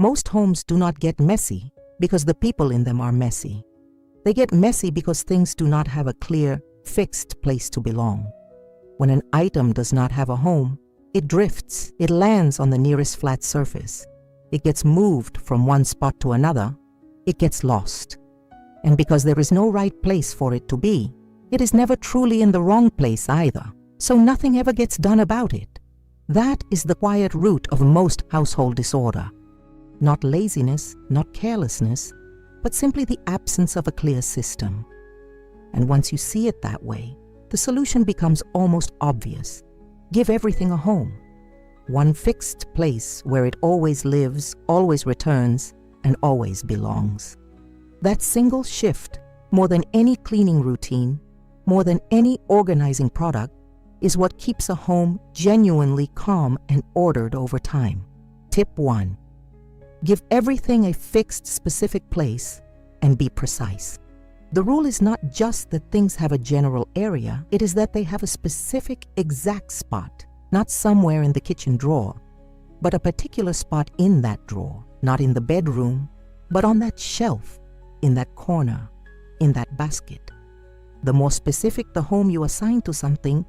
Most homes do not get messy because the people in them are messy. They get messy because things do not have a clear, fixed place to belong. When an item does not have a home, it drifts, it lands on the nearest flat surface. It gets moved from one spot to another, it gets lost. And because there is no right place for it to be, it is never truly in the wrong place either, so nothing ever gets done about it. That is the quiet root of most household disorder. Not laziness, not carelessness, but simply the absence of a clear system. And once you see it that way, the solution becomes almost obvious. Give everything a home. One fixed place where it always lives, always returns, and always belongs. That single shift, more than any cleaning routine, more than any organizing product, is what keeps a home genuinely calm and ordered over time. Tip 1. Give everything a fixed, specific place and be precise. The rule is not just that things have a general area, it is that they have a specific, exact spot, not somewhere in the kitchen drawer, but a particular spot in that drawer, not in the bedroom, but on that shelf, in that corner, in that basket. The more specific the home you assign to something,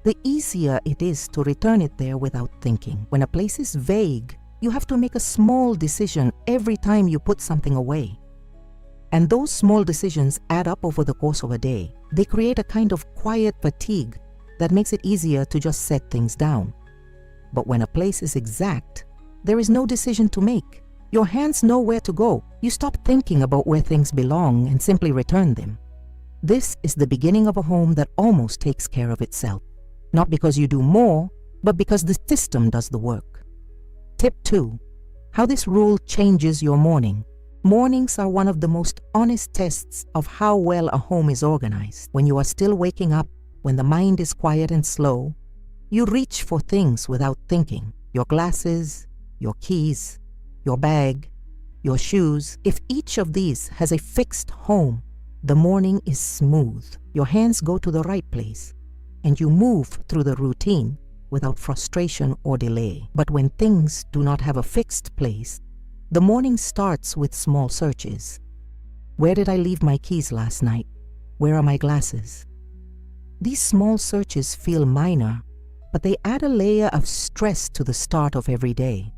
the easier it is to return it there without thinking. When a place is vague, you have to make a small decision every time you put something away. And those small decisions add up over the course of a day. They create a kind of quiet fatigue that makes it easier to just set things down. But when a place is exact, there is no decision to make. Your hands know where to go. You stop thinking about where things belong and simply return them. This is the beginning of a home that almost takes care of itself. Not because you do more, but because the system does the work. Tip 2. How this rule changes your morning. Mornings are one of the most honest tests of how well a home is organized. When you are still waking up, when the mind is quiet and slow, you reach for things without thinking. Your glasses, your keys, your bag, your shoes. If each of these has a fixed home, the morning is smooth. Your hands go to the right place, and you move through the routine without frustration or delay. But when things do not have a fixed place, the morning starts with small searches. Where did I leave my keys last night? Where are my glasses? These small searches feel minor, but they add a layer of stress to the start of every day.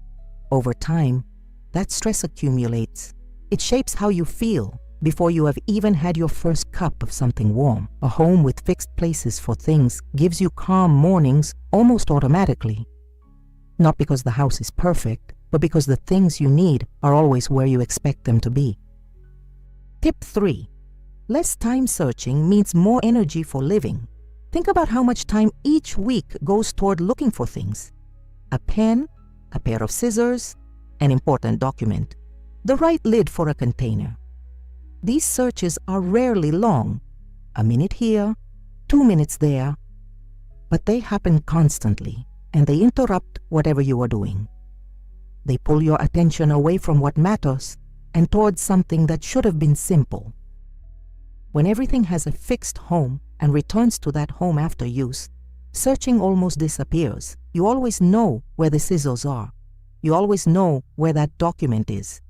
Over time, that stress accumulates. It shapes how you feel before you have even had your first cup of something warm. A home with fixed places for things gives you calm mornings almost automatically. Not because the house is perfect, but because the things you need are always where you expect them to be. Tip 3. Less time searching means more energy for living. Think about how much time each week goes toward looking for things. A pen, a pair of scissors, an important document, the right lid for a container. These searches are rarely long, a minute here, 2 minutes there, but they happen constantly, and they interrupt whatever you are doing. They pull your attention away from what matters and towards something that should have been simple. When everything has a fixed home and returns to that home after use, searching almost disappears. You always know where the scissors are. You always know where that document is.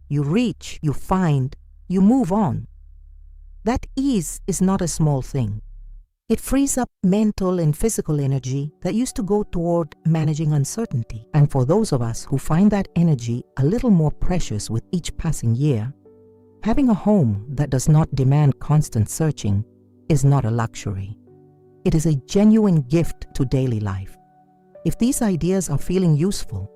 You reach, you find, you move on. That ease is not a small thing. It frees up mental and physical energy that used to go toward managing uncertainty. And for those of us who find that energy a little more precious with each passing year, having a home that does not demand constant searching is not a luxury. It is a genuine gift to daily life. If these ideas are feeling useful,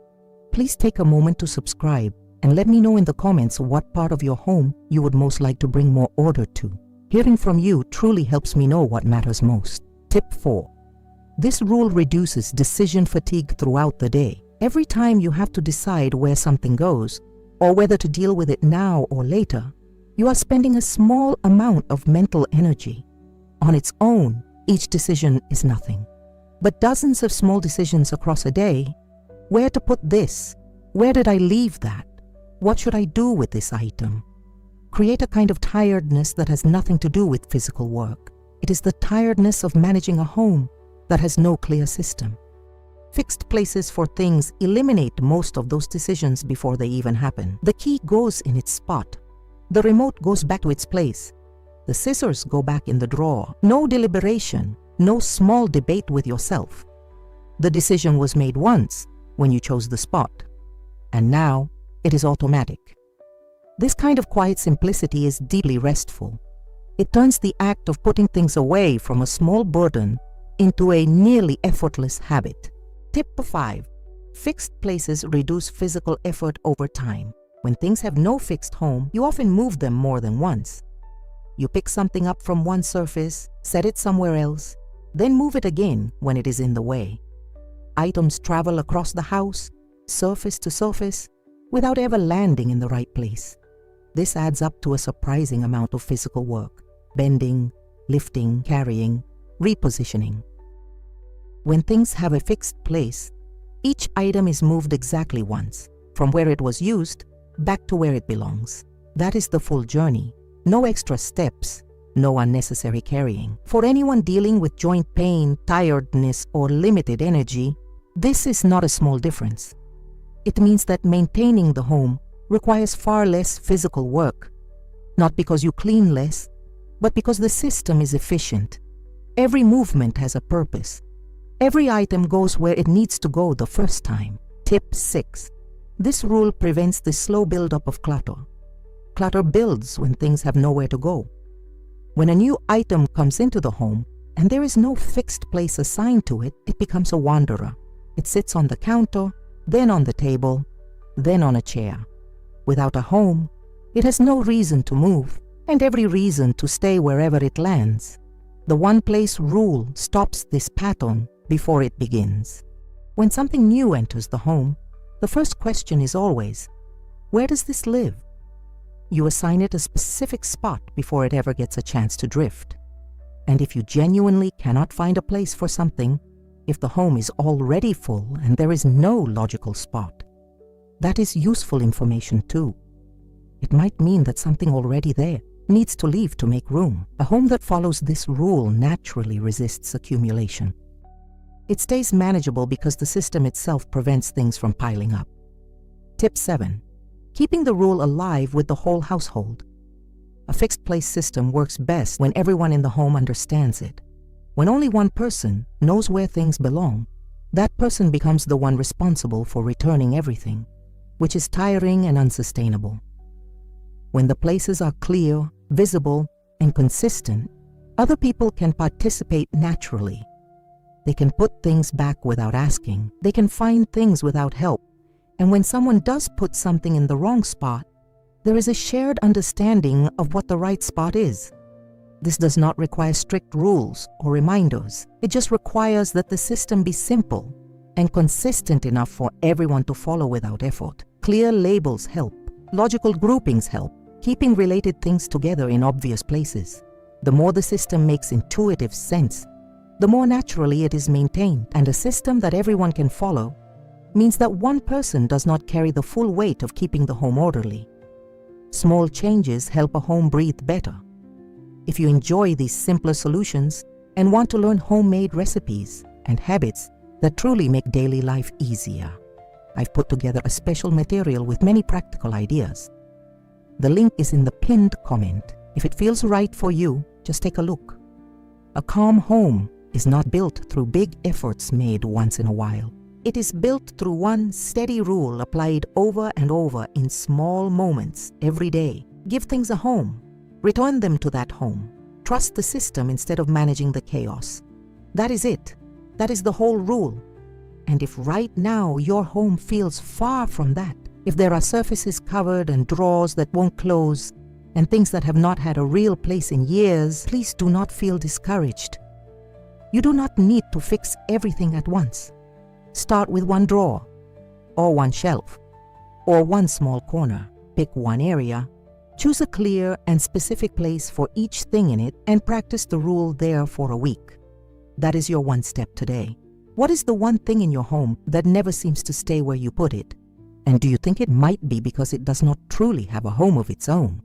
please take a moment to subscribe and let me know in the comments what part of your home you would most like to bring more order to. Hearing from you truly helps me know what matters most. Tip 4. This rule reduces decision fatigue throughout the day. Every time you have to decide where something goes, or whether to deal with it now or later, you are spending a small amount of mental energy. On its own, each decision is nothing. But dozens of small decisions across a day, where to put this? Where did I leave that? What should I do with this item? Create a kind of tiredness that has nothing to do with physical work. It is the tiredness of managing a home that has no clear system. Fixed places for things eliminate most of those decisions before they even happen. The key goes in its spot. The remote goes back to its place. The scissors go back in the drawer. No deliberation, no small debate with yourself. The decision was made once when you chose the spot, and now it is automatic. This kind of quiet simplicity is deeply restful. It turns the act of putting things away from a small burden into a nearly effortless habit. Tip 5. Fixed places reduce physical effort over time. When things have no fixed home, you often move them more than once. You pick something up from one surface, set it somewhere else, then move it again when it is in the way. Items travel across the house, surface to surface, without ever landing in the right place. This adds up to a surprising amount of physical work: bending, lifting, carrying, repositioning. When things have a fixed place, each item is moved exactly once, from where it was used back to where it belongs. That is the full journey. No extra steps, no unnecessary carrying. For anyone dealing with joint pain, tiredness, or limited energy, this is not a small difference. It means that maintaining the home requires far less physical work, not because you clean less, but because the system is efficient. Every movement has a purpose. Every item goes where it needs to go the first time. Tip 6. This rule prevents the slow buildup of clutter. Clutter builds when things have nowhere to go. When a new item comes into the home and there is no fixed place assigned to it, it becomes a wanderer. It sits on the counter, then on the table, then on a chair. Without a home, it has no reason to move and every reason to stay wherever it lands. The one-place rule stops this pattern before it begins. When something new enters the home, the first question is always, where does this live? You assign it a specific spot before it ever gets a chance to drift. And if you genuinely cannot find a place for something, if the home is already full and there is no logical spot, that is useful information too. It might mean that something already there needs to leave to make room. A home that follows this rule naturally resists accumulation. It stays manageable because the system itself prevents things from piling up. Tip 7. Keeping the rule alive with the whole household. A fixed place system works best when everyone in the home understands it. When only one person knows where things belong, that person becomes the one responsible for returning everything, which is tiring and unsustainable. When the places are clear, visible, and consistent, other people can participate naturally. They can put things back without asking. They can find things without help. And when someone does put something in the wrong spot, there is a shared understanding of what the right spot is. This does not require strict rules or reminders. It just requires that the system be simple and consistent enough for everyone to follow without effort. Clear labels help. Logical groupings help. Keeping related things together in obvious places. The more the system makes intuitive sense, the more naturally it is maintained. And a system that everyone can follow means that one person does not carry the full weight of keeping the home orderly. Small changes help a home breathe better. If you enjoy these simpler solutions and want to learn homemade recipes and habits that truly make daily life easier, I've put together a special material with many practical ideas. The link is in the pinned comment. If it feels right for you, just take a look. A calm home is not built through big efforts made once in a while. It is built through one steady rule applied over and over in small moments every day. Give things a home. Return them to that home. Trust the system instead of managing the chaos. That is it. That is the whole rule. And if right now your home feels far from that, if there are surfaces covered and drawers that won't close, and things that have not had a real place in years, please do not feel discouraged. You do not need to fix everything at once. Start with one drawer, or one shelf, or one small corner. Pick one area, choose a clear and specific place for each thing in it, and practice the rule there for a week. That is your one step today. What is the one thing in your home that never seems to stay where you put it? And do you think it might be because it does not truly have a home of its own?